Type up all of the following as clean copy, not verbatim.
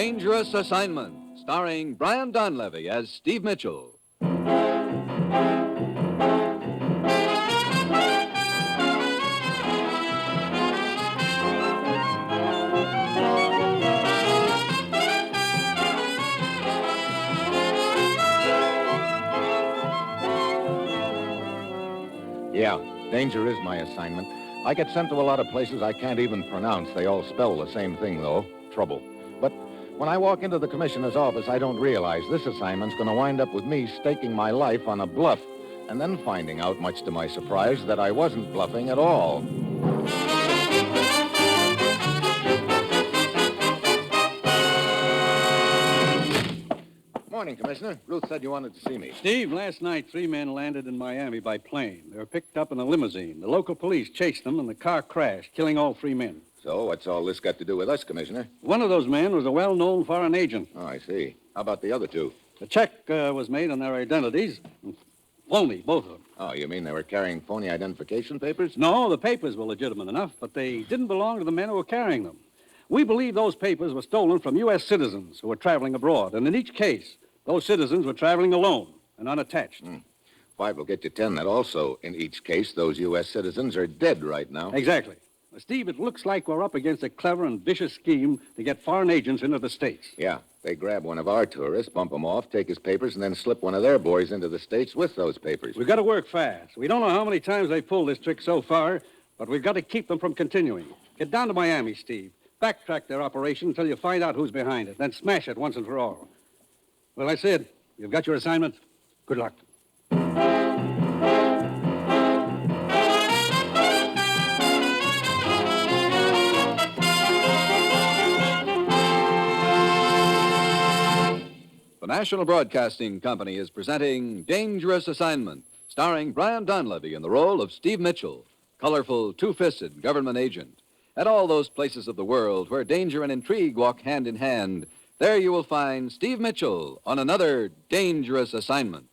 Dangerous Assignment, starring Brian Donlevy as Steve Mitchell. Yeah, danger is my assignment. I get sent to a lot of places I can't even pronounce. They all spell the same thing, though, trouble. But when I walk into the commissioner's office, I don't realize this assignment's going to wind up with me staking my life on a bluff, and then finding out, much to my surprise, that I wasn't bluffing at all. Morning, Commissioner. Ruth said you wanted to see me. Steve, last night, 3 men landed in Miami by plane. They were picked up in a limousine. The local police chased them, and the car crashed, killing all 3 men. So what's all this got to do with us, Commissioner? One of those men was a well-known foreign agent. Oh, I see. How about the other 2? The check was made on their identities. Phony, both of them. Oh, you mean they were carrying phony identification papers? No, the papers were legitimate enough, but they didn't belong to the men who were carrying them. We believe those papers were stolen from U.S. citizens who were traveling abroad, and in each case, those citizens were traveling alone and unattached. 5 will get you 10 that also, in each case, those U.S. citizens are dead right now. Exactly. Steve, it looks like we're up against a clever and vicious scheme to get foreign agents into the States. Yeah, they grab one of our tourists, bump him off, take his papers, and then slip one of their boys into the States with those papers. We've got to work fast. We don't know how many times they've pulled this trick so far, but we've got to keep them from continuing. Get down to Miami, Steve. Backtrack their operation until you find out who's behind it, then smash it once and for all. Well, I said, you've got your assignment. Good luck. The National Broadcasting Company is presenting Dangerous Assignment, starring Brian Donlevy in the role of Steve Mitchell, colorful, two-fisted government agent. At all those places of the world where danger and intrigue walk hand in hand, there you will find Steve Mitchell on another Dangerous Assignment.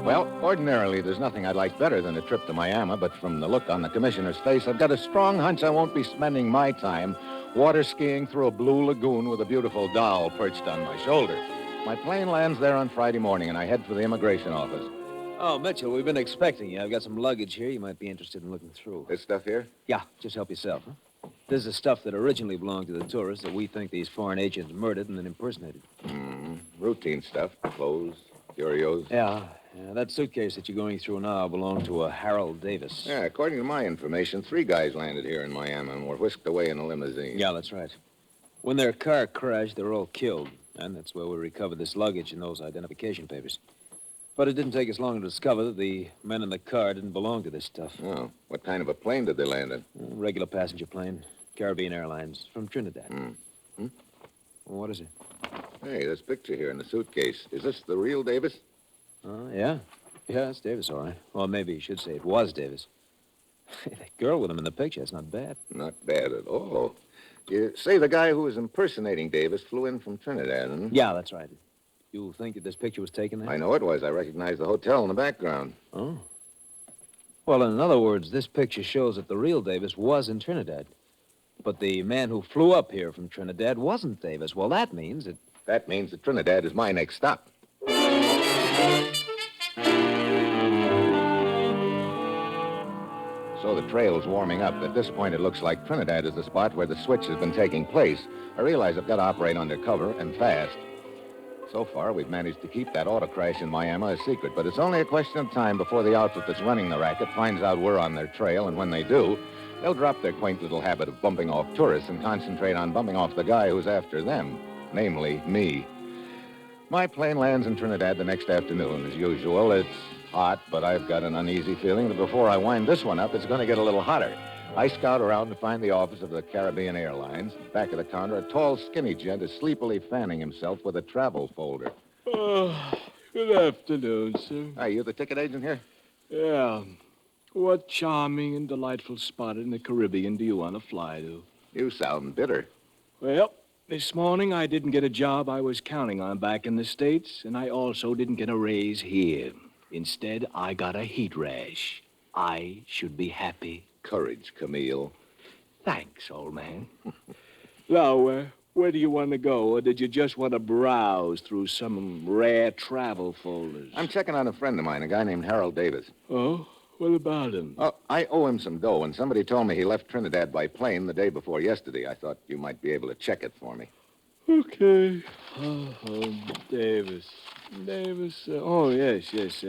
Well, ordinarily, there's nothing I'd like better than a trip to Miami, but from the look on the commissioner's face, I've got a strong hunch I won't be spending my time water skiing through a blue lagoon with a beautiful doll perched on my shoulder. My plane lands there on Friday morning, and I head for the immigration office. Oh, Mitchell, we've been expecting you. I've got some luggage here you might be interested in looking through. This stuff here? Yeah, just help yourself, huh? This is the stuff that originally belonged to the tourists that we think these foreign agents murdered and then impersonated. Routine stuff. Clothes, curios. Yeah, that suitcase that you're going through now belonged to a Harold Davis. Yeah, according to my information, 3 guys landed here in Miami and were whisked away in a limousine. Yeah, that's right. When their car crashed, they were all killed. And that's where we recovered this luggage and those identification papers. But it didn't take us long to discover that the men in the car didn't belong to this stuff. Oh, what kind of a plane did they land in? A regular passenger plane, Caribbean Airlines, from Trinidad. Well, what is it? Hey, this picture here in the suitcase. Is this the real Davis? Yeah. Yeah, it's Davis, all right. Well, maybe you should say it was Davis. That girl with him in the picture, it's not bad. Not bad at all. You say the guy who was impersonating Davis flew in from Trinidad, huh? Yeah, that's right. You think that this picture was taken there? I know it was. I recognized the hotel in the background. Oh. Well, in other words, this picture shows that the real Davis was in Trinidad. But the man who flew up here from Trinidad wasn't Davis. Well, that means that... That means that Trinidad is my next stop. So the trail's warming up. At this point, it looks like Trinidad is the spot where the switch has been taking place. I realize I've got to operate undercover and fast. So far, we've managed to keep that auto crash in Miami a secret, but it's only a question of time before the outfit that's running the racket finds out we're on their trail, and when they do, they'll drop their quaint little habit of bumping off tourists and concentrate on bumping off the guy who's after them, namely me. My plane lands in Trinidad the next afternoon, as usual. It's hot, but I've got an uneasy feeling that before I wind this one up, it's going to get a little hotter. I scout around to find the office of the Caribbean Airlines. Back of the counter, a tall, skinny gent is sleepily fanning himself with a travel folder. Oh, good afternoon, sir. Hi, you the ticket agent here? Yeah. What charming and delightful spot in the Caribbean do you want to fly to? You sound bitter. Well, this morning I didn't get a job I was counting on back in the States, and I also didn't get a raise here. Instead, I got a heat rash. I should be happy. Courage, Camille. Thanks, old man. Now, where do you want to go, or did you just want to browse through some rare travel folders? I'm checking on a friend of mine, a guy named Harold Davis. Oh? What about him? Oh, I owe him some dough, and somebody told me he left Trinidad by plane the day before yesterday. I thought you might be able to check it for me. Okay. Davis. Yes.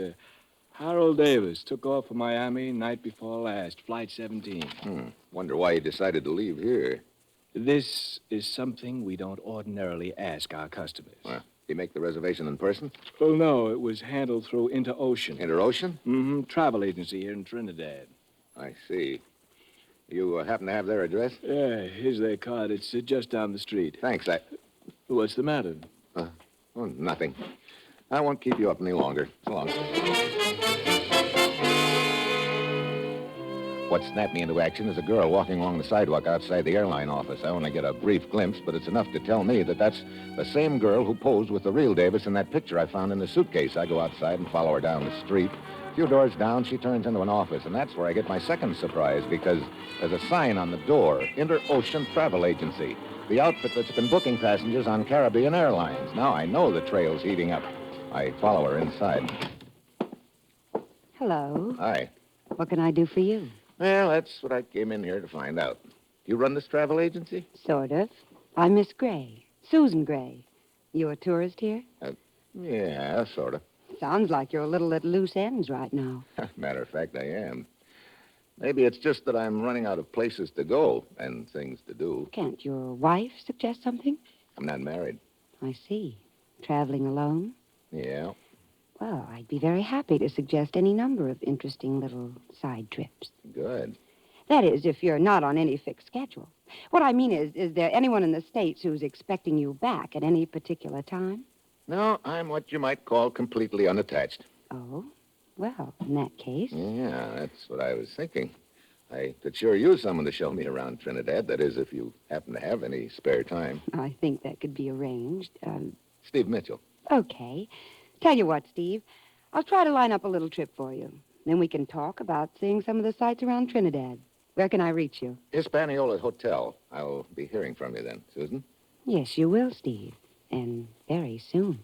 Harold Davis took off for Miami night before last, Flight 17. Wonder why he decided to leave here. This is something we don't ordinarily ask our customers. Did he make the reservation in person? Well, no, it was handled through Interocean. Interocean? Mm-hmm. Travel agency here in Trinidad. I see. You happen to have their address? Yeah, here's their card. It's just down the street. Thanks. What's the matter? Nothing. I won't keep you up any longer. So long. What snapped me into action is a girl walking along the sidewalk outside the airline office. I only get a brief glimpse, but it's enough to tell me that that's the same girl who posed with the real Davis in that picture I found in the suitcase. I go outside and follow her down the street. A few doors down, she turns into an office, and that's where I get my second surprise, because there's a sign on the door, Interocean Travel Agency, the outfit that's been booking passengers on Caribbean Airlines. Now I know the trail's heating up. I follow her inside. Hello. Hi. What can I do for you? Well, that's what I came in here to find out. You run this travel agency? Sort of. I'm Miss Gray. Susan Gray. You a tourist here? Yeah, sort of. Sounds like you're a little at loose ends right now. Matter of fact, I am. Maybe it's just that I'm running out of places to go and things to do. Can't your wife suggest something? I'm not married. I see. Traveling alone? Yeah. Well, I'd be very happy to suggest any number of interesting little side trips. Good. That is, if you're not on any fixed schedule. What I mean is there anyone in the States who's expecting you back at any particular time? No, I'm what you might call completely unattached. Oh? Well, in that case... Yeah, that's what I was thinking. I could sure use someone to show me around Trinidad. That is, if you happen to have any spare time. I think that could be arranged. Steve Mitchell. Okay. Tell you what, Steve. I'll try to line up a little trip for you. Then we can talk about seeing some of the sights around Trinidad. Where can I reach you? Hispaniola Hotel. I'll be hearing from you then, Susan. Yes, you will, Steve. And very soon.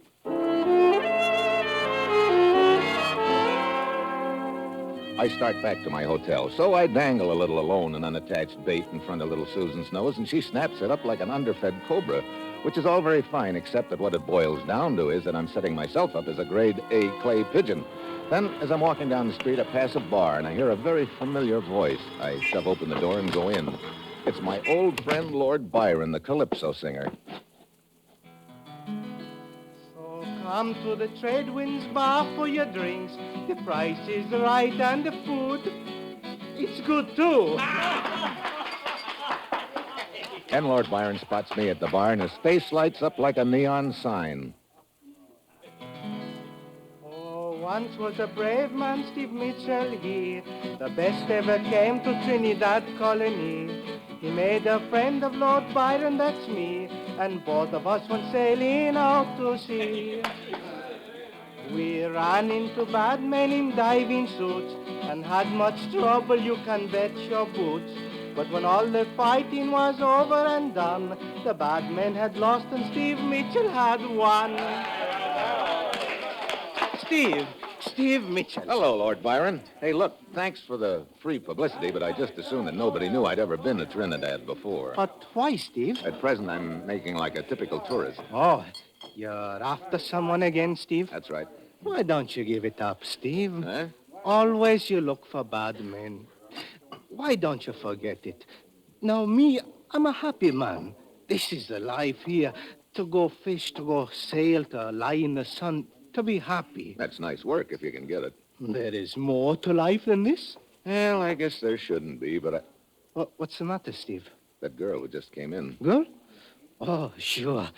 I start back to my hotel, so I dangle a little alone and unattached bait in front of little Susan's nose, and she snaps it up like an underfed cobra, which is all very fine, except that what it boils down to is that I'm setting myself up as a grade A clay pigeon. Then, as I'm walking down the street, I pass a bar, and I hear a very familiar voice. I shove open the door and go in. It's my old friend, Lord Byron, the calypso singer. Come to the Trade Winds Bar for your drinks. The price is right and the food, it's good too. And Lord Byron spots me at the bar, and his face lights up like a neon sign. Oh, once was a brave man, Steve Mitchell, he, the best ever came to Trinidad colony. He made a friend of Lord Byron, that's me, and both of us went sailing out to sea. We ran into bad men in diving suits and had much trouble, you can bet your boots. But when all the fighting was over and done, the bad men had lost and Steve Mitchell had won. Steve Mitchell. Hello, Lord Byron. Hey, look, thanks for the free publicity, but I just assumed that nobody knew I'd ever been to Trinidad before. But why, Steve? At present, I'm making like a typical tourist. Oh, you're after someone again, Steve? That's right. Why don't you give it up, Steve? Huh? Always you look for bad men. Why don't you forget it? Now, me, I'm a happy man. This is the life here. To go fish, to go sail, to lie in the sun, to be happy. That's nice work if you can get it. There is more to life than this. Well, I guess there shouldn't be, but What's the matter, Steve? that girl who just came in. Girl? Oh, sure.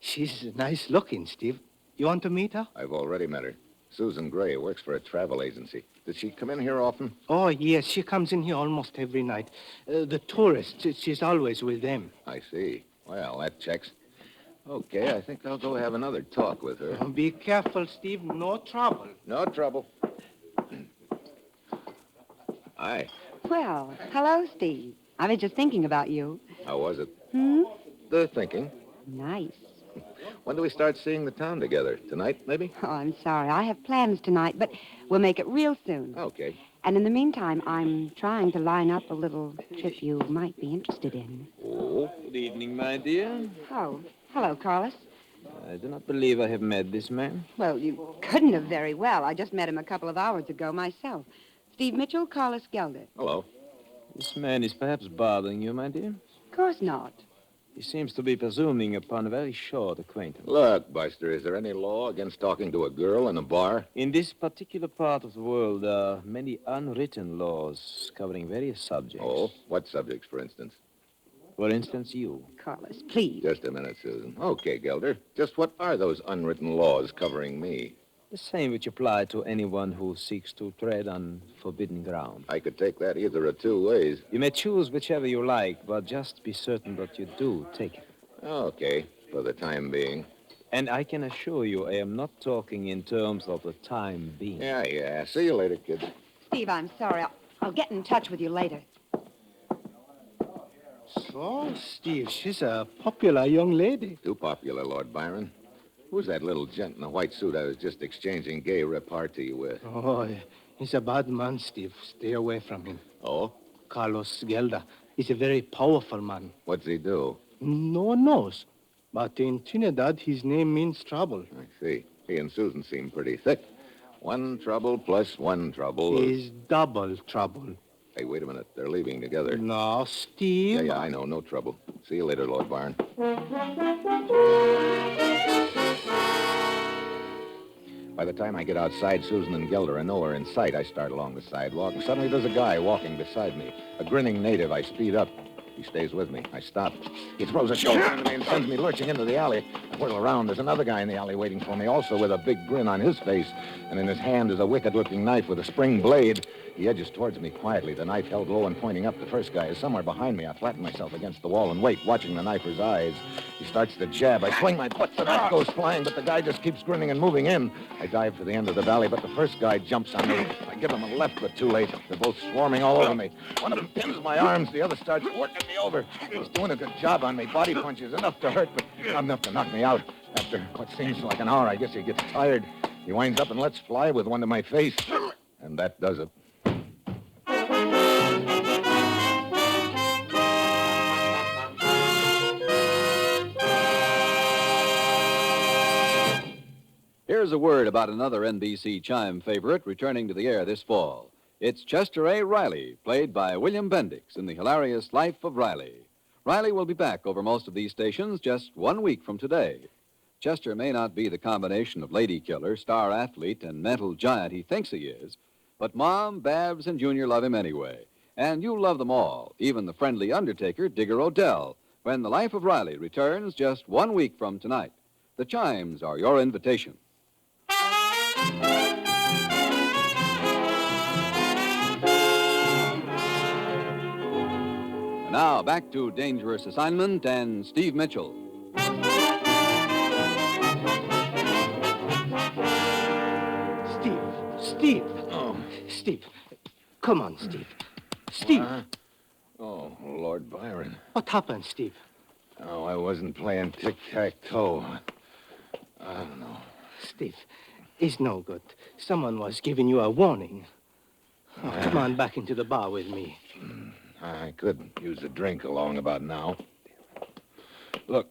She's nice looking, Steve. You want to meet her? I've already met her. Susan Gray works for a travel agency. Does she come in here often? Oh, yes. She comes in here almost every night. The tourists, she's always with them. I see. Well, that checks. Okay, I think I'll go have another talk with her. Be careful, Steve. No trouble. No trouble. Hi. Well, hello, Steve. I was just thinking about you. How was it? Hmm? The thinking. Nice. When do we start seeing the town together? Tonight, maybe? Oh, I'm sorry. I have plans tonight, but we'll make it real soon. Okay. And in the meantime, I'm trying to line up a little trip you might be interested in. Oh. Good evening, my dear. Oh, hello, Carlos. I do not believe I have met this man. Well, you couldn't have very well. I just met him a couple of hours ago myself. Steve Mitchell, Carlos Gelder. Hello. This man is perhaps bothering you, my dear. Of course not. He seems to be presuming upon a very short acquaintance. Look, Buster, is there any law against talking to a girl in a bar? In this particular part of the world, there are many unwritten laws covering various subjects. Oh, what subjects, for instance? For instance, you. Carlos, please. Just a minute, Susan. Okay, Gelder. Just what are those unwritten laws covering me? The same which apply to anyone who seeks to tread on forbidden ground. I could take that either of two ways. You may choose whichever you like, but just be certain that you do take it. Okay, for the time being. And I can assure you I am not talking in terms of the time being. Yeah. See you later, kid. Steve, I'm sorry. I'll get in touch with you later. So, Steve, she's a popular young lady. Too popular, Lord Byron. Who's that little gent in the white suit I was just exchanging gay repartee with? Oh, he's a bad man, Steve. Stay away from him. Oh? Carlos Gelder. He's a very powerful man. What's he do? No one knows. But in Trinidad, his name means trouble. I see. He and Susan seem pretty thick. One trouble plus one trouble. Is double trouble. Hey, wait a minute. They're leaving together. No, Steve. Yeah, I know. No trouble. See you later, Lord Byron. By the time I get outside, Susan and Gelder are nowhere in sight. I start along the sidewalk, and suddenly there's a guy walking beside me. A grinning native. I speed up. He stays with me. I stop. He throws a shoulder into me and sends me lurching into the alley. I whirl around. There's another guy in the alley waiting for me, also with a big grin on his face. And in his hand is a wicked-looking knife with a spring blade. He edges towards me quietly, the knife held low and pointing up. The first guy is somewhere behind me. I flatten myself against the wall and wait, watching the knifer's eyes. He starts to jab. I swing my foot. The knife goes flying, but the guy just keeps grinning and moving in. I dive for the end of the valley, but the first guy jumps on me. I give him a left, but too late. They're both swarming all over me. One of them pins my arms. The other starts working me over. He's doing a good job on me. Body punches, enough to hurt, but not enough to knock me out. After what seems like an hour, I guess he gets tired. He winds up and lets fly with one to my face. And that does it. Here's a word about another NBC Chime favorite returning to the air this fall. It's Chester A. Riley, played by William Bendix in the hilarious Life of Riley. Riley will be back over most of these stations just 1 week from today. Chester may not be the combination of lady killer, star athlete, and mental giant he thinks he is, but Mom, Babs, and Junior love him anyway. And you'll love them all, even the friendly undertaker, Digger Odell, when The Life of Riley returns just 1 week from tonight. The Chimes are your invitation. Now, back to Dangerous Assignment and Steve Mitchell. Steve. Oh. Steve. Come on, Steve. Steve. Oh, Lord Byron. What happened, Steve? Oh, I wasn't playing tic-tac-toe. I don't know. Steve, it's no good. Someone was giving you a warning. Oh, come on back into the bar with me. I could use a drink along about now. Look,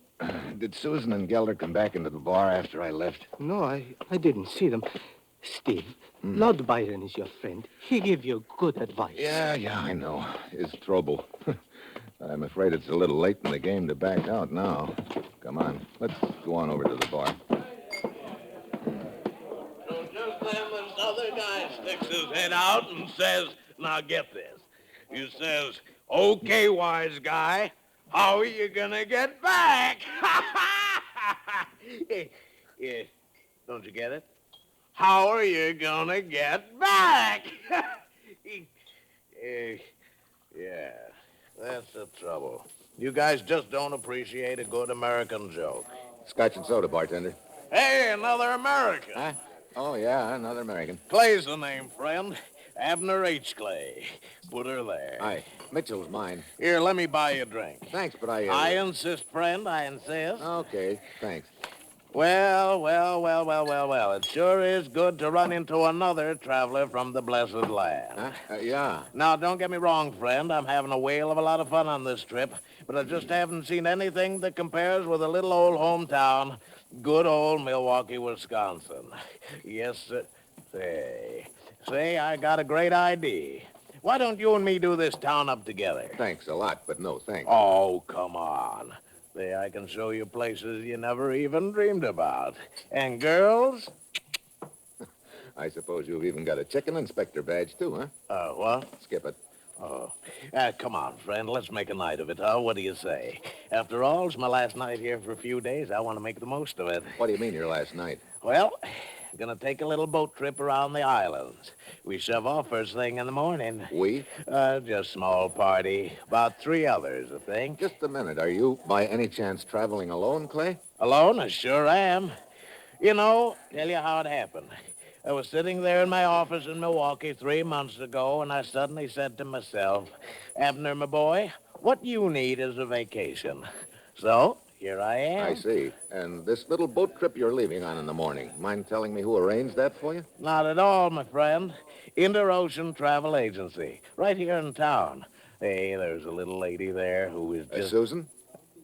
did Susan and Gelder come back into the bar after I left? No, I didn't see them. Steve, Lord Byron is your friend. He gave you good advice. Yeah, I know. His trouble. I'm afraid it's a little late in the game to back out now. Come on, let's go on over to the bar. So just then this other guy sticks his head out and says, now get this. He says, okay, wise guy, how are you gonna get back? Yeah, don't you get it? How are you gonna get back? Yeah, that's the trouble. You guys just don't appreciate a good American joke. Scotch and soda, bartender. Hey, another American. Huh? Oh, yeah, another American. Clay's the name, friend. Abner H. Clay. Put her there. Aye. Mitchell's mine. Here, let me buy you a drink. Thanks, but I... I insist, friend, I insist. Okay, thanks. Well. It sure is good to run into another traveler from the blessed land. Huh? Yeah. Now, don't get me wrong, friend. I'm having a whale of a lot of fun on this trip, but I just haven't seen anything that compares with a little old hometown, good old Milwaukee, Wisconsin. Yes, sir. Say, I got a great idea. Why don't you and me do this town up together? Thanks a lot, but no thanks. Oh, come on. Say, I can show you places you never even dreamed about. And girls? I suppose you've even got a chicken inspector badge, too, huh? What? Skip it. Oh. Come on, friend. Let's make a night of it, huh? What do you say? After all, it's my last night here for a few days. I want to make the most of it. What do you mean your last night? Well, gonna take a little boat trip around the islands. We shove off first thing in the morning. We? Just small party. About 3 others, I think. Just a minute. Are you, by any chance, traveling alone, Clay? Alone? I sure am. You know, tell you how it happened. I was sitting there in my office in Milwaukee 3 months ago, and I suddenly said to myself, Abner, my boy, what you need is a vacation. So, here I am. I see. And this little boat trip you're leaving on in the morning, mind telling me who arranged that for you? Not at all, my friend. Interocean Travel Agency, right here in town. Hey, there's a little lady there who is just... Susan?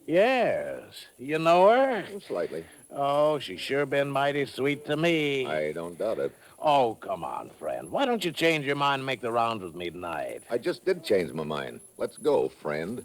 Yes. You know her? Slightly. Oh, she's sure been mighty sweet to me. I don't doubt it. Oh, come on, friend. Why don't you change your mind and make the rounds with me tonight? I just did change my mind. Let's go, friend.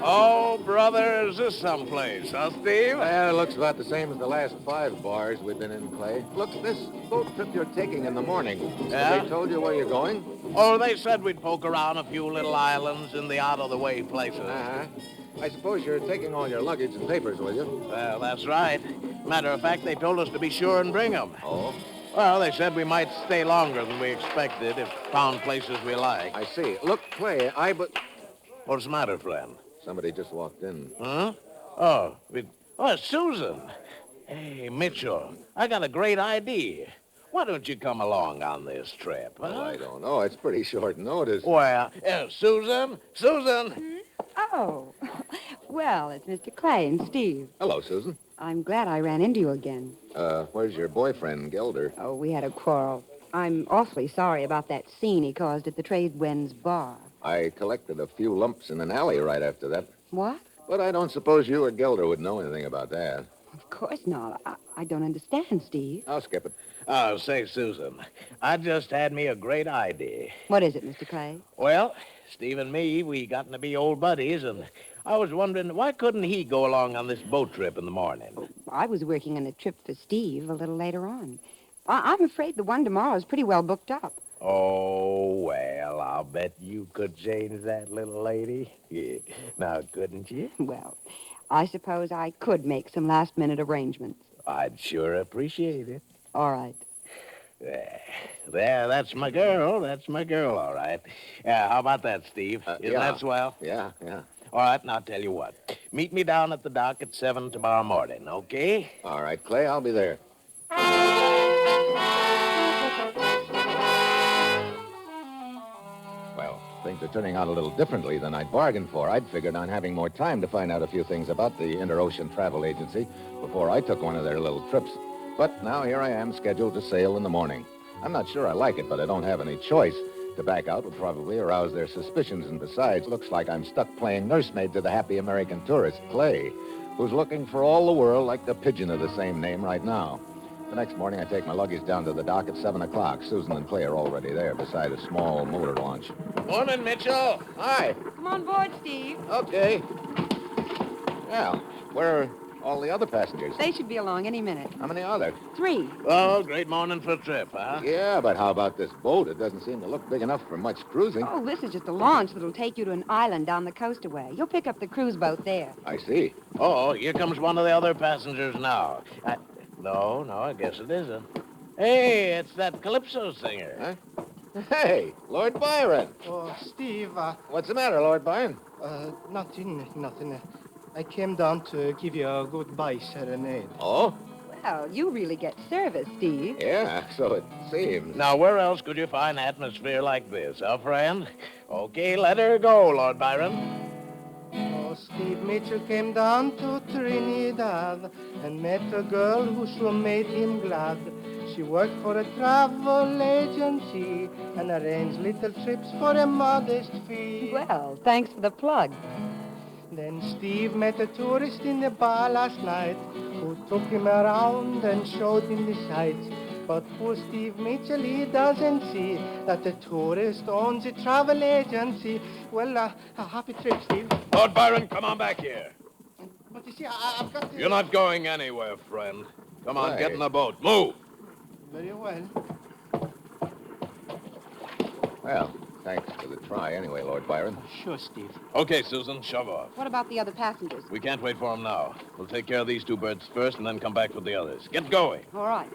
Oh, brother, is this someplace, huh, Steve? Well, it looks about the same as the last 5 bars we've been in, Clay. Look, this boat trip you're taking in the morning. Yeah? Have they told you where you're going? Oh, they said we'd poke around a few little islands in the out-of-the-way places. Uh-huh. I suppose you're taking all your luggage and papers with you. Well, that's right. Matter of fact, they told us to be sure and bring them. Oh? Well, they said we might stay longer than we expected if found places we like. I see. Look, Clay, What's the matter, friend? Somebody just walked in. Huh? Oh, it's Susan. Hey, Mitchell, I got a great idea. Why don't you come along on this trip, huh? Well, I don't know. It's pretty short notice. Well, Susan? Oh, well, it's Mr. Clay and Steve. Hello, Susan. I'm glad I ran into you again. Where's your boyfriend, Gelder? Oh, we had a quarrel. I'm awfully sorry about that scene he caused at the Tradewinds bar. I collected a few lumps in an alley right after that. What? But I don't suppose you or Gelder would know anything about that. Of course not. I don't understand, Steve. I'll skip it. Oh, say, Susan, I just had me a great idea. What is it, Mr. Clay? Well, Steve and me, we gotten to be old buddies, and I was wondering, why couldn't he go along on this boat trip in the morning? I was working on a trip for Steve a little later on. I'm afraid the one tomorrow is pretty well booked up. Oh, well, I'll bet you could change that, little lady. Yeah. Now, couldn't you? Well, I suppose I could make some last-minute arrangements. I'd sure appreciate it. All right. There, that's my girl. That's my girl, all right. How about that, Steve? Isn't yeah. that swell? Yeah. All right, now, I'll tell you what. Meet me down at the dock at 7 tomorrow morning, okay? All right, Clay, I'll be there. Well, things are turning out a little differently than I'd bargained for. I'd figured on having more time to find out a few things about the Interocean Travel Agency before I took one of their little trips. But now here I am, scheduled to sail in the morning. I'm not sure I like it, but I don't have any choice. To back out would probably arouse their suspicions, and besides, looks like I'm stuck playing nursemaid to the happy American tourist, Clay, who's looking for all the world like the pigeon of the same name right now. The next morning, I take my luggage down to the dock at 7 o'clock. Susan and Clay are already there beside a small motor launch. Morning, Mitchell. Hi. Come on board, Steve. Okay. Well, where are all the other passengers? They should be along any minute. How many are there? 3. Oh, great morning for a trip, huh? Yeah, but how about this boat? It doesn't seem to look big enough for much cruising. Oh, this is just a launch that'll take you to an island down the coastaway. You'll pick up the cruise boat there. I see. Oh, here comes one of the other passengers now. No, I guess it isn't. Hey, it's that Calypso singer. Huh? Hey, Lord Byron. Oh, Steve, What's the matter, Lord Byron? nothing. I came down to give you a goodbye serenade. Oh? Well, you really get service, Steve. Yeah, so it seems. Now, where else could you find atmosphere like this, huh, friend? Okay, let her go, Lord Byron. Oh, Steve Mitchell came down to Trinidad and met a girl who sure made him glad. She worked for a travel agency and arranged little trips for a modest fee. Well, thanks for the plug. Then Steve met a tourist in the bar last night who took him around and showed him the sights. But poor Steve Mitchell, he doesn't see that the tourist owns a travel agency. Well, a happy trip, Steve. Lord Byron, come on back here. But you see, I've got to... You're not going anywhere, friend. Come on, Why? get in the boat. Move. Very well. Well, thanks for the try anyway, Lord Byron. Sure, Steve. Okay, Susan, shove off. What about the other passengers? We can't wait for them now. We'll take care of these two birds first and then come back with the others. Get going. All right.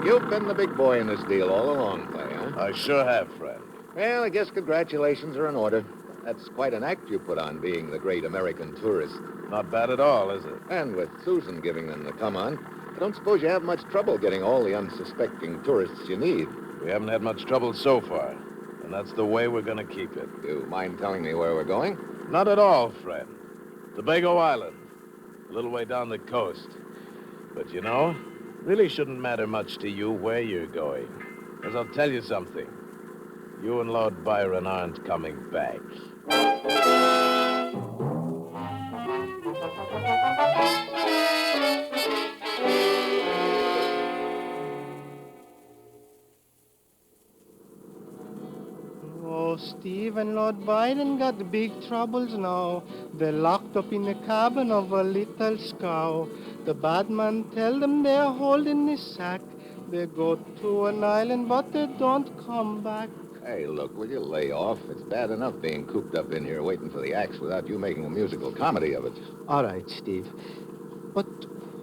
You've been the big boy in this deal all along, Clay, huh? I sure have, friend. Well, I guess congratulations are in order. That's quite an act you put on, being the great American tourist. Not bad at all, is it? And with Susan giving them the come on, I don't suppose you have much trouble getting all the unsuspecting tourists you need. We haven't had much trouble so far, and that's the way we're going to keep it. You mind telling me where we're going? Not at all, friend. Tobago Island, a little way down the coast. But you know, really shouldn't matter much to you where you're going. Because I'll tell you something. You and Lord Byron aren't coming back. Oh, Steve and Lord Byron got big troubles now. They're locked up in the cabin of a little scow. The bad man tell them they're holding the sack. They go to an island, but they don't come back. Hey, look, will you lay off? It's bad enough being cooped up in here waiting for the axe without you making a musical comedy of it. All right, Steve. But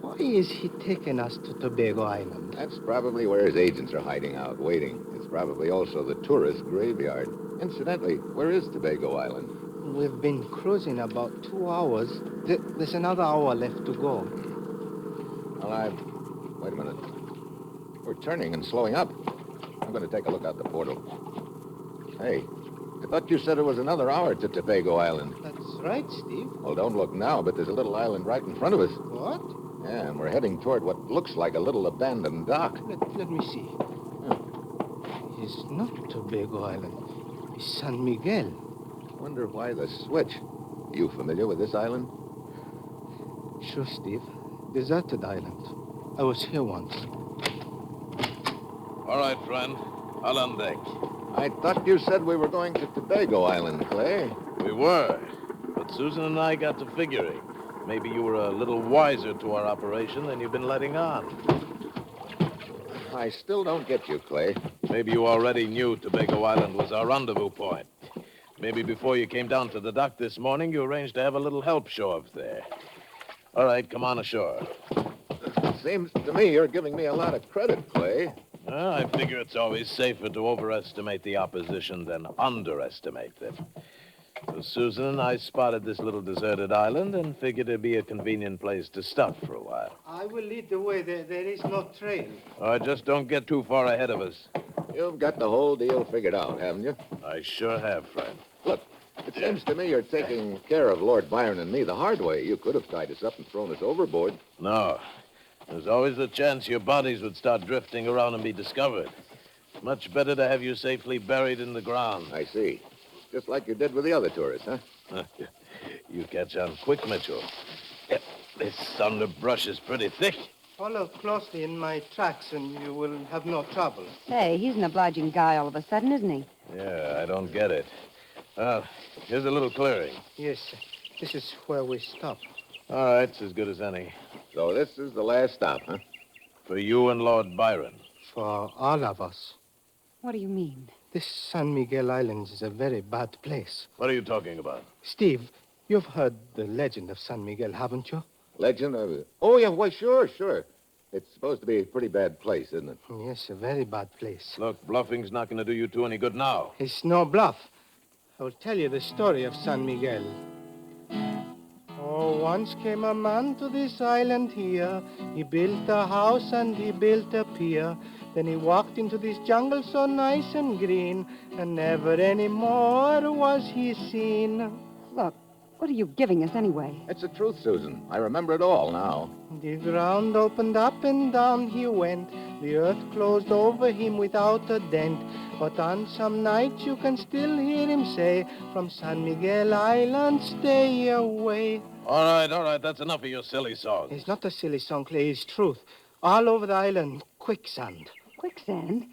why is he taking us to Tobago Island? That's probably where his agents are hiding out, waiting. It's probably also the tourist graveyard. Incidentally, where is Tobago Island? We've been cruising about 2 hours. There's another hour left to go. Well, wait a minute. We're turning and slowing up. I'm going to take a look out the portal. Hey, I thought you said it was another hour to Tobago Island. That's right, Steve. Well, don't look now, but there's a little island right in front of us. What? Yeah, and we're heading toward what looks like a little abandoned dock. Let me see. It's not Tobago Island. It's San Miguel. Wonder why the switch. You familiar with this island? Sure, Steve. Deserted island. I was here once. All right, friend. I'll on deck. I thought you said we were going to Tobago Island, Clay. We were. But Susan and I got to figuring. Maybe you were a little wiser to our operation than you've been letting on. I still don't get you, Clay. Maybe you already knew Tobago Island was our rendezvous point. Maybe before you came down to the dock this morning, you arranged to have a little help show up there. All right, come on ashore. Seems to me you're giving me a lot of credit, Clay. Well, I figure it's always safer to overestimate the opposition than underestimate them. So Susan and I spotted this little deserted island and figured it'd be a convenient place to stop for a while. I will lead the way. There is no trail. All right, just don't get too far ahead of us. You've got the whole deal figured out, haven't you? I sure have, friend. Look, it seems to me you're taking care of Lord Byron and me the hard way. You could have tied us up and thrown us overboard. No. There's always the chance your bodies would start drifting around and be discovered. Much better to have you safely buried in the ground. I see. Just like you did with the other tourists, huh? You catch on quick, Mitchell. This underbrush is pretty thick. Follow closely in my tracks and you will have no trouble. Say, he's an obliging guy all of a sudden, isn't he? Yeah, I don't get it. Well, here's a little clearing. Yes, this is where we stop. All right, it's as good as any. So this is the last stop, huh? For you and Lord Byron. For all of us. What do you mean? This San Miguel Island is a very bad place. What are you talking about? Steve, you've heard the legend of San Miguel, haven't you? Legend of it. Oh, yeah, why, sure. It's supposed to be a pretty bad place, isn't it? Yes, a very bad place. Look, bluffing's not going to do you two any good now. It's no bluff. I will tell you the story of San Miguel. Oh, once came a man to this island here. He built a house and he built a pier. Then he walked into this jungle so nice and green, and never any more was he seen. Look, what are you giving us anyway? It's the truth, Susan. I remember it all now. The ground opened up and down he went. The earth closed over him without a dent. But on some nights you can still hear him say, from San Miguel Island, stay away. All right, that's enough of your silly songs. It's not a silly song, Clay, it's truth. All over the island, quicksand. Quicksand?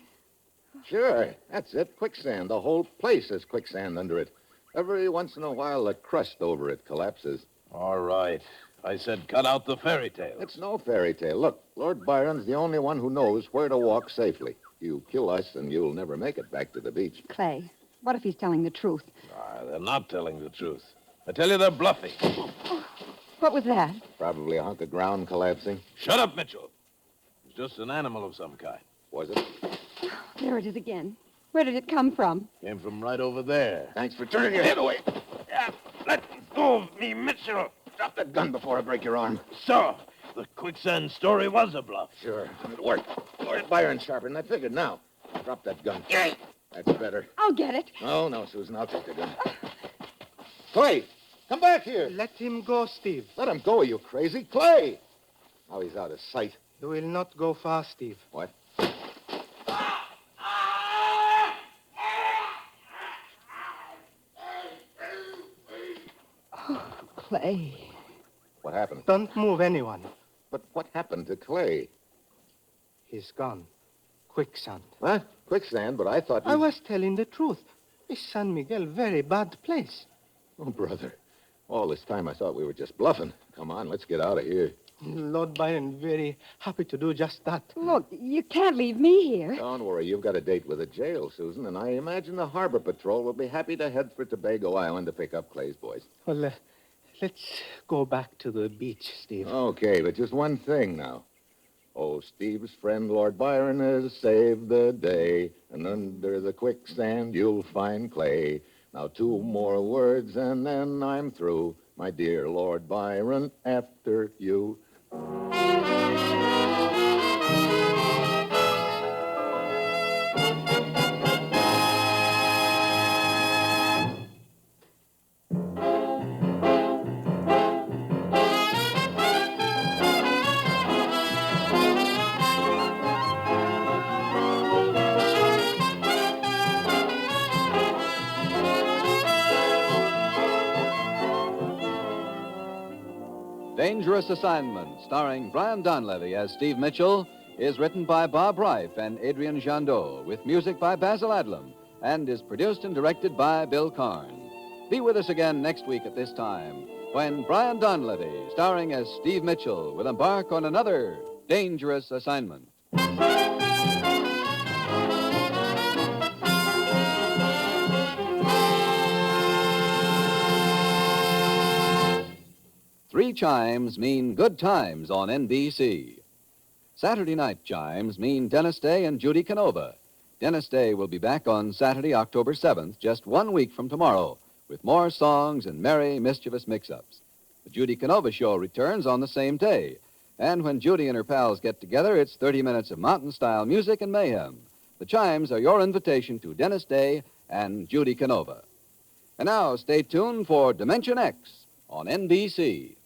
Sure, that's it. Quicksand. The whole place is quicksand under it. Every once in a while, the crust over it collapses. All right. I said cut out the fairy tale. It's no fairy tale. Look, Lord Byron's the only one who knows where to walk safely. You kill us, and you'll never make it back to the beach. Clay, what if he's telling the truth? They're not telling the truth. I tell you, they're bluffing. What was that? Probably a hunk of ground collapsing. Shut up, Mitchell. It's just an animal of some kind. Was it? There it is again. Where did it come from? Came from right over there. Thanks for turning your head away. Yeah, let go of me, Mitchell. Drop that gun before I break your arm. So, the quicksand story was a bluff. Sure, it worked. Lord Byron sharper than I figured. Now, drop that gun. That's better. I'll get it. No, Susan, I'll take the gun. Clay, come back here. Let him go, Steve. Let him go, you crazy. Clay! Now he's out of sight. You will not go far, Steve. What? Clay. What happened? Don't move anyone. But what happened to Clay? He's gone. Quicksand. What? Quicksand, but I thought I was telling the truth. Is San Miguel very bad place? Oh, brother. All this time I thought we were just bluffing. Come on, let's get out of here. Lord Byron very happy to do just that. Look, you can't leave me here. Don't worry, you've got a date with the jail, Susan, and I imagine the Harbor Patrol will be happy to head for Tobago Island to pick up Clay's boys. Well, let's go back to the beach, Steve. Okay, but just one thing now. Oh, Steve's friend, Lord Byron, has saved the day, and under the quicksand you'll find Clay. Now, 2 more words, and then I'm through. My dear Lord Byron, after you. Dangerous Assignment, starring Brian Donlevy as Steve Mitchell, is written by Bob Reif and Adrian Jandot, with music by Basil Adlam, and is produced and directed by Bill Karn. Be with us again next week at this time, when Brian Donlevy, starring as Steve Mitchell, will embark on another Dangerous Assignment. 3 chimes mean good times on NBC. Saturday night chimes mean Dennis Day and Judy Canova. Dennis Day will be back on Saturday, October 7th, just 1 week from tomorrow, with more songs and merry, mischievous mix-ups. The Judy Canova Show returns on the same day. And when Judy and her pals get together, it's 30 minutes of mountain-style music and mayhem. The chimes are your invitation to Dennis Day and Judy Canova. And now, stay tuned for Dimension X on NBC.